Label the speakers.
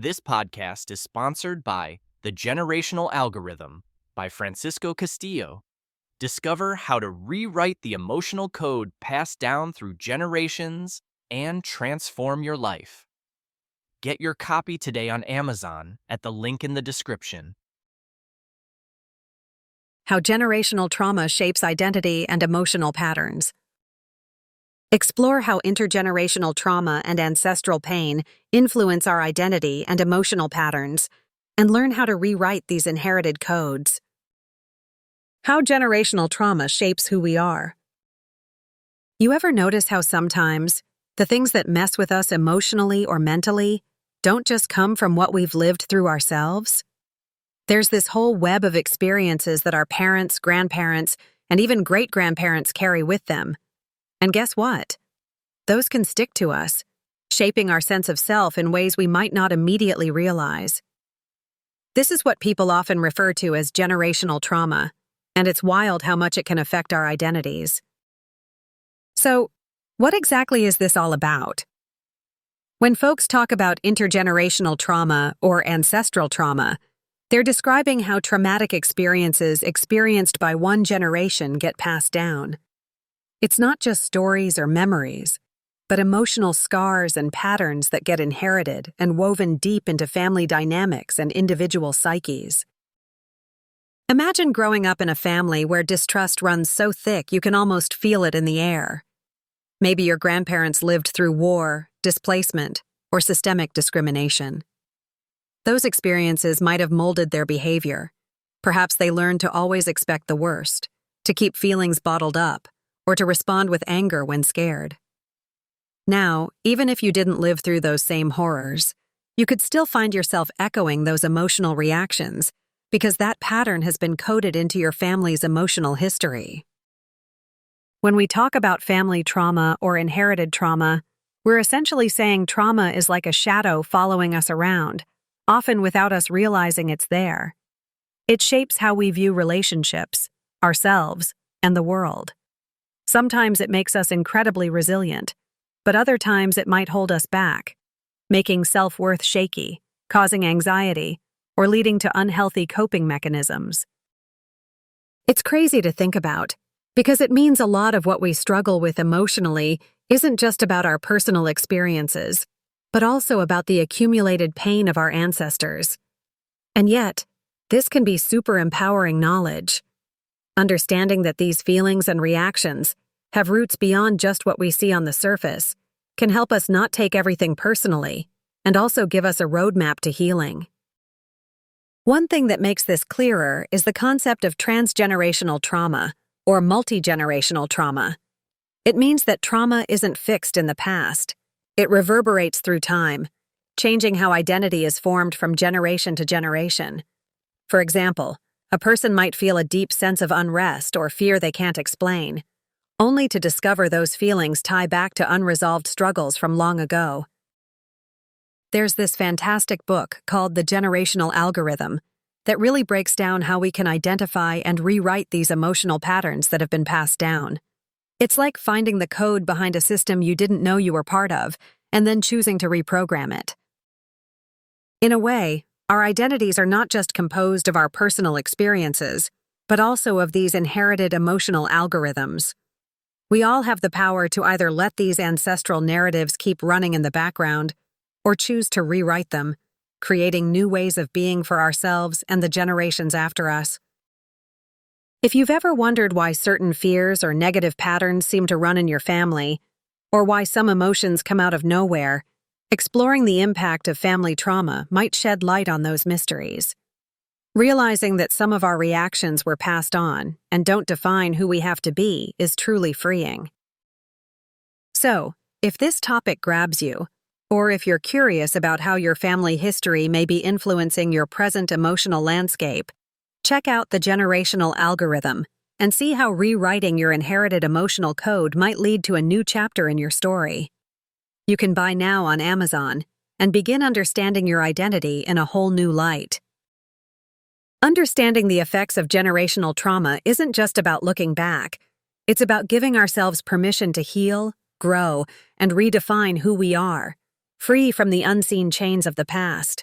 Speaker 1: This podcast is sponsored by The Generational Algorithm by Francisco Castillo. Discover how to rewrite the emotional code passed down through generations and transform your life. Get your copy today on Amazon at the link in the description.
Speaker 2: How generational trauma shapes identity and emotional patterns. Explore how intergenerational trauma and ancestral pain influence our identity and emotional patterns, and learn how to rewrite these inherited codes. How generational trauma shapes who we are. You ever notice how sometimes the things that mess with us emotionally or mentally don't just come from what we've lived through ourselves? There's this whole web of experiences that our parents, grandparents, and even great-grandparents carry with them. And guess what? Those can stick to us, shaping our sense of self in ways we might not immediately realize. This is what people often refer to as generational trauma, and it's wild how much it can affect our identities. So, what exactly is this all about? When folks talk about intergenerational trauma or ancestral trauma, they're describing how traumatic experiences experienced by one generation get passed down. It's not just stories or memories, but emotional scars and patterns that get inherited and woven deep into family dynamics and individual psyches. Imagine growing up in a family where distrust runs so thick you can almost feel it in the air. Maybe your grandparents lived through war, displacement, or systemic discrimination. Those experiences might have molded their behavior. Perhaps they learned to always expect the worst, to keep feelings bottled up, or to respond with anger when scared. Now, even if you didn't live through those same horrors, you could still find yourself echoing those emotional reactions because that pattern has been coded into your family's emotional history. When we talk about family trauma or inherited trauma, we're essentially saying trauma is like a shadow following us around, often without us realizing it's there. It shapes how we view relationships, ourselves, and the world. Sometimes it makes us incredibly resilient, but other times it might hold us back, making self-worth shaky, causing anxiety, or leading to unhealthy coping mechanisms. It's crazy to think about, because it means a lot of what we struggle with emotionally isn't just about our personal experiences, but also about the accumulated pain of our ancestors. And yet, this can be super empowering knowledge. Understanding that these feelings and reactions have roots beyond just what we see on the surface can help us not take everything personally and also give us a roadmap to healing. One thing that makes this clearer is the concept of transgenerational trauma or multi-generational trauma. It means that trauma isn't fixed in the past. It reverberates through time, changing how identity is formed from generation to generation. For example, a person might feel a deep sense of unrest or fear they can't explain, only to discover those feelings tie back to unresolved struggles from long ago. There's this fantastic book called The Generational Algorithm that really breaks down how we can identify and rewrite these emotional patterns that have been passed down. It's like finding the code behind a system you didn't know you were part of, and then choosing to reprogram it. In a way, our identities are not just composed of our personal experiences, but also of these inherited emotional algorithms. We all have the power to either let these ancestral narratives keep running in the background, or choose to rewrite them, creating new ways of being for ourselves and the generations after us. If you've ever wondered why certain fears or negative patterns seem to run in your family, or why some emotions come out of nowhere, exploring the impact of family trauma might shed light on those mysteries. Realizing that some of our reactions were passed on and don't define who we have to be is truly freeing. So, if this topic grabs you, or if you're curious about how your family history may be influencing your present emotional landscape, check out The Generational Algorithm and see how rewriting your inherited emotional code might lead to a new chapter in your story. You can buy now on Amazon and begin understanding your identity in a whole new light. Understanding the effects of generational trauma isn't just about looking back. It's about giving ourselves permission to heal, grow, and redefine who we are, free from the unseen chains of the past.